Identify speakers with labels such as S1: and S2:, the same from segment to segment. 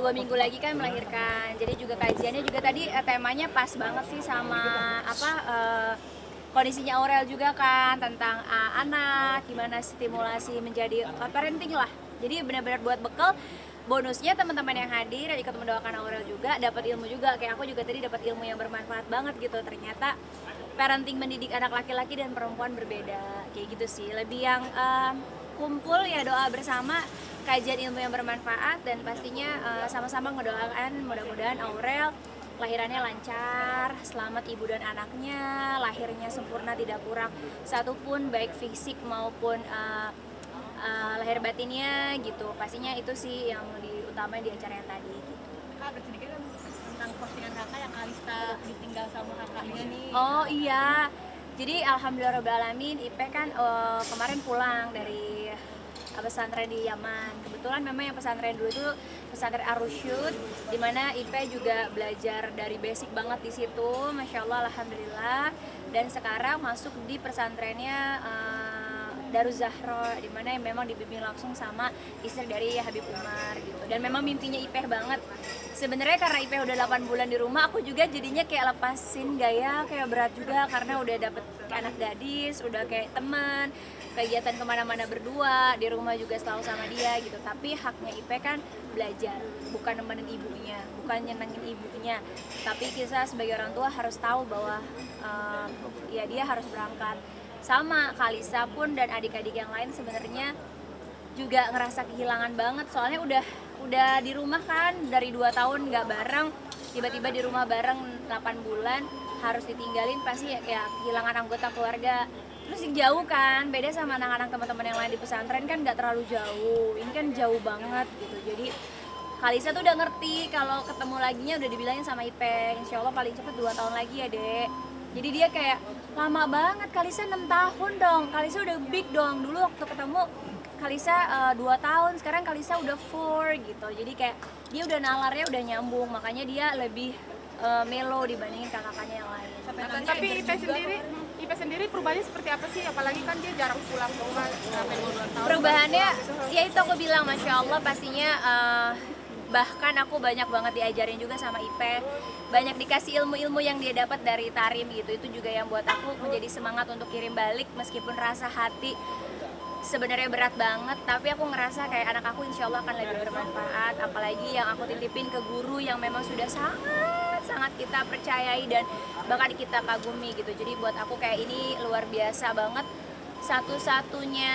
S1: 2 minggu lagi kan melahirkan. Jadi juga kajiannya juga tadi temanya pas banget sih sama kondisinya Aurel juga kan, tentang anak, gimana stimulasi menjadi parenting lah. Jadi benar-benar buat bekal. Bonusnya teman-teman yang hadir yang ikut mendoakan Aurel juga dapat ilmu juga, kayak aku juga tadi dapat ilmu yang bermanfaat banget gitu. Ternyata parenting mendidik anak laki-laki dan perempuan berbeda, kayak gitu sih. Lebih yang kumpul ya, doa bersama, kajian ilmu yang bermanfaat, dan pastinya sama-sama ngedoakan mudah-mudahan Aurel lahirannya lancar, selamat ibu dan anaknya, lahirnya sempurna tidak kurang satupun, baik fisik maupun lahir batinnya gitu. Pastinya itu sih yang diutamain di acara yang tadi gitu.
S2: Kak, ada sedikit kan tentang postingan kakak yang Kalista ditinggal sama kakaknya nih.
S1: Oh iya, jadi alhamdulillahirobbilalamin Ipe kan kemarin pulang dari pesantren di Yaman. Kebetulan memang yang pesantren dulu itu pesantren Ar-Rusyud, dimana Ipe juga belajar dari basic banget di situ, masya Allah, alhamdulillah. Dan sekarang masuk di pesantrennya Daruz Zahra, dimana yang memang dibimbing langsung sama istri dari Habib Umar gitu. Dan memang mimpinya Ipeh banget. Sebenarnya karena Ipeh udah 8 bulan di rumah, aku juga jadinya kayak lepasin gaya, kayak berat juga karena udah dapet anak gadis, udah kayak teman, kegiatan kemana-mana berdua, di rumah juga selalu sama dia gitu. Tapi haknya Ipeh kan belajar, bukan nemenin ibunya, bukan nyenengin ibunya. Tapi kita sebagai orang tua harus tahu bahwa ya dia harus berangkat. Sama Kalisa pun dan adik-adik yang lain sebenarnya juga ngerasa kehilangan banget, soalnya udah di rumah kan dari 2 tahun nggak bareng, tiba-tiba di rumah bareng 8 bulan harus ditinggalin, pasti ya kehilangan anggota keluarga. Terus jauh kan, beda sama anak-anak teman-teman yang lain di pesantren kan nggak terlalu jauh, ini kan jauh banget gitu. Jadi Kalisa tuh udah ngerti kalau ketemu laginya udah dibilangin sama Ipeng, insya Allah paling cepet 2 tahun lagi ya dek. Jadi dia kayak lama banget, Kalisa 6 tahun dong, Kalisa udah big dong. Dulu waktu ketemu Kalisa 2 tahun, sekarang Kalisa udah 4 gitu. Jadi kayak dia udah nalarnya udah nyambung, makanya dia lebih melo dibandingin kakak-kakaknya yang lain.
S2: Tapi Ipe sendiri perubahannya seperti apa sih? Apalagi kan dia jarang pulang ke rumah sampai 2 tahun.
S1: Perubahannya, ya itu aku bilang, masya Allah pastinya. Bahkan aku banyak banget diajarin juga sama Ipe, banyak dikasih ilmu-ilmu yang dia dapat dari Tarim gitu. Itu juga yang buat aku menjadi semangat untuk kirim balik, meskipun rasa hati sebenarnya berat banget, tapi aku ngerasa kayak anak aku insya Allah akan lebih bermanfaat. Apalagi yang aku titipin ke guru yang memang sudah sangat kita percayai dan bahkan kita kagumi gitu. Jadi buat aku kayak ini luar biasa banget, satu-satunya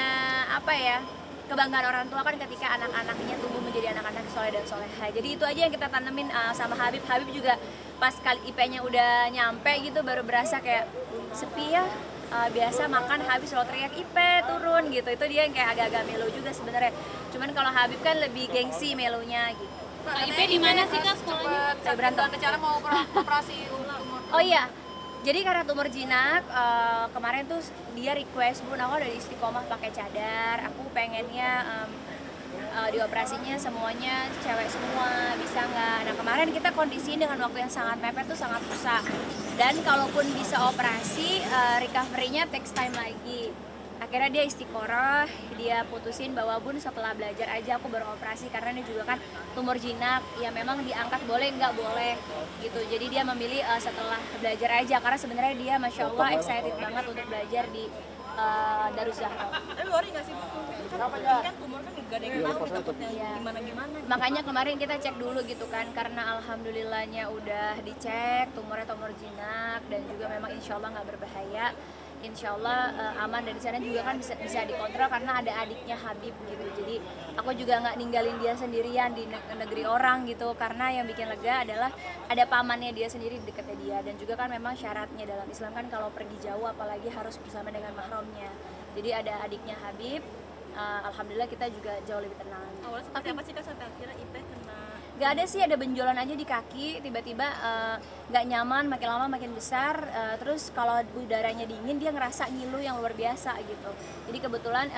S1: apa ya, kebanggaan orang tua kan ketika anak-anaknya tumbuh menjadi anak-anak soleh dan soleha. Jadi itu aja yang kita tanemin sama Habib. Habib juga pas kali IP-nya udah nyampe gitu baru berasa kayak sepi ya. Biasa makan Habib selalu teriak Ipe turun gitu. Itu dia yang kayak agak-agak melo juga sebenarnya. Cuman kalau Habib kan lebih gengsi melonya gitu.
S3: Ipe di mana sih Kak sekolahnya?
S1: Saya berantem.
S2: Cara mau operasi umur.
S1: Oh iya. Jadi karena tumor jinak, kemarin tuh dia request, Bun, aku udah istiqomah pakai cadar, aku pengennya dioperasinya semuanya cewek semua, bisa nggak? Nah kemarin kita kondisi dengan waktu yang sangat mepet tuh sangat susah, dan kalaupun bisa operasi, recovery-nya takes time lagi. Akhirnya dia istiqoroh, dia putusin bahwa Bun setelah belajar aja aku baru operasi, karena ini juga kan tumor jinak, ya memang diangkat boleh nggak boleh gitu. Jadi dia memilih setelah belajar aja, karena sebenarnya dia masya Allah excited banget untuk belajar di Daruz Zahra.
S2: Tapi worry nggak sih? Kan tumor kan nggak ada yang tahu nih takutnya gimana.
S1: Makanya kemarin kita cek dulu gitu kan, karena alhamdulillahnya udah dicek tumornya tumor jinak dan juga memang insya Allah nggak berbahaya. Insya Allah aman, dan di sana juga kan bisa dikontrol karena ada adiknya Habib gitu. Jadi aku juga nggak ninggalin dia sendirian di negeri orang gitu, karena yang bikin lega adalah ada pamannya dia sendiri di dekatnya dia. Dan juga kan memang syaratnya dalam Islam kan kalau pergi jauh apalagi harus bersama dengan mahramnya. Jadi ada adiknya Habib, alhamdulillah kita juga jauh lebih tenang.
S2: Awalnya seperti apa sih Kak sampai akhirnya Ipe kena?
S1: Gak ada sih, ada benjolan aja di kaki, tiba-tiba gak nyaman, makin lama makin besar, terus kalau udaranya dingin dia ngerasa ngilu yang luar biasa gitu. Jadi kebetulan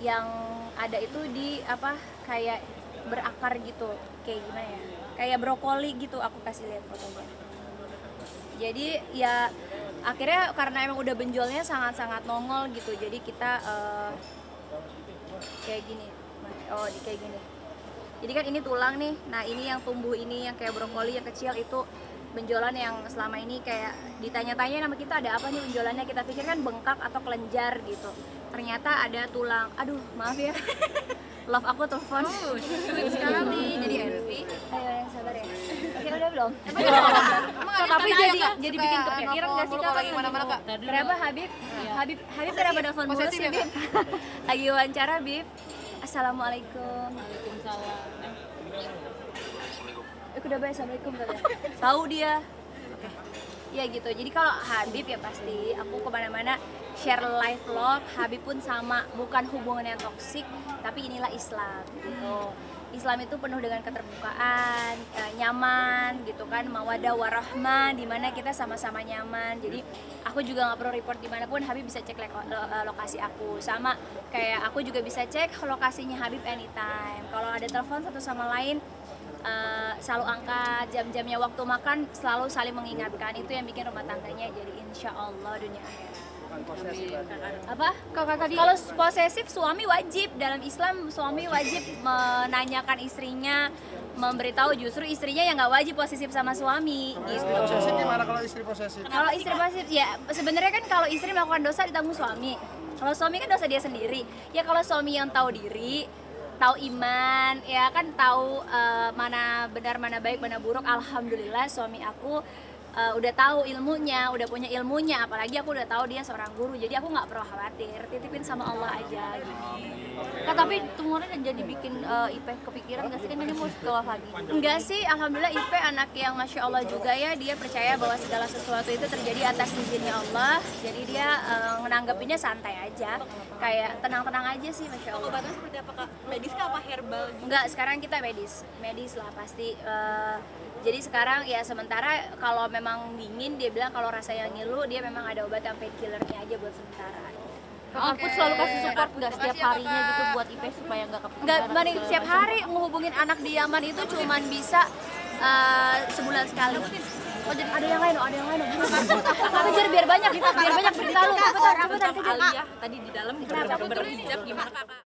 S1: yang ada itu di apa, kayak berakar gitu, kayak gimana ya, kayak brokoli gitu, aku kasih lihat fotonya. Jadi ya akhirnya karena emang udah benjolnya sangat-sangat nongol gitu, jadi kita kayak gini, kayak gini. Jadi kan ini tulang nih, nah ini yang tumbuh ini yang kayak brokoli yang kecil itu benjolan yang selama ini kayak ditanya-tanya nama kita ada apa nih benjolannya, kita pikir kan bengkak atau kelenjar gitu, ternyata ada tulang. Aduh maaf ya, love aku telepon.
S3: Sweet sekali jadi Elvi.
S1: Ayo yang sabar ya. Oke udah belum?
S3: Tapi
S1: jadi bikin kepikiran nggak sih kak?
S2: Lagi mana-mana kak?
S1: Kenapa Habib? Habib kenapa nelfon mulu
S2: Posesif
S1: sih
S2: ya,
S1: Bib? Lagi wawancara Bib. Assalamualaikum.
S3: Waalaikumsalam.
S1: Udah baik, assalamualaikum katanya. Tahu dia. Ya gitu. Jadi kalau Habib ya pasti aku kemana-mana share live vlog. Habib pun sama, bukan hubungan yang toksik, tapi inilah Islam gitu. Islam itu penuh dengan keterbukaan, nyaman gitu kan, mawadah warahmah, dimana kita sama-sama nyaman. Jadi aku juga nggak perlu report dimanapun, Habib bisa cek lokasi aku. Sama kayak aku juga bisa cek lokasinya Habib anytime. Kalau ada telepon satu sama lain, selalu angkat, jam-jamnya waktu makan selalu saling mengingatkan. Itu yang bikin rumah tangganya jadi insya Allah dunia akhirat. Apa? Kalau posesif suami wajib, dalam Islam suami wajib menanyakan istrinya, memberitahu, justru istrinya yang nggak wajib posesif sama suami gitu.
S4: Posesif gimana kalau istri posesif?
S1: Kalau istri posesif ya sebenarnya kan kalau istri melakukan dosa ditanggung suami. Kalau suami kan dosa dia sendiri. Ya kalau suami yang tahu diri, tahu iman, ya kan tahu mana benar mana baik mana buruk. Alhamdulillah suami aku udah tahu ilmunya, udah punya ilmunya, apalagi aku udah tahu dia seorang guru, jadi aku nggak perlu khawatir, titipin sama Allah aja gitu.
S5: Kak, tapi tumornya jadi bikin Ipe kepikiran nggak sih, kan ini mau sekolah lagi?
S1: Enggak sih, alhamdulillah Ipe anak yang masya Allah juga ya, dia percaya bahwa segala sesuatu itu terjadi atas izinnya Allah, jadi dia menanggapinya santai aja, kayak tenang-tenang aja sih masya Allah.
S3: Obatnya seperti apa kak? Medis kah apa herbal?
S1: Enggak, sekarang kita medis lah pasti. Jadi sekarang ya sementara kalau memang dingin dia bilang kalau rasanya ngilu dia memang ada obat yang painkillernya aja buat sementara.
S5: Aku selalu kasih support nggak setiap harinya gitu buat Ipe supaya nggak kepikiran.
S1: Enggak, banding setiap hari menghubungin anak di Yaman itu cuman bisa sebulan sekali. Oh jadi ada yang lain, kejar biar banyak cerita lu. Cepetan kejar.
S3: Aliyah tadi di dalam berhijab gimana kakak?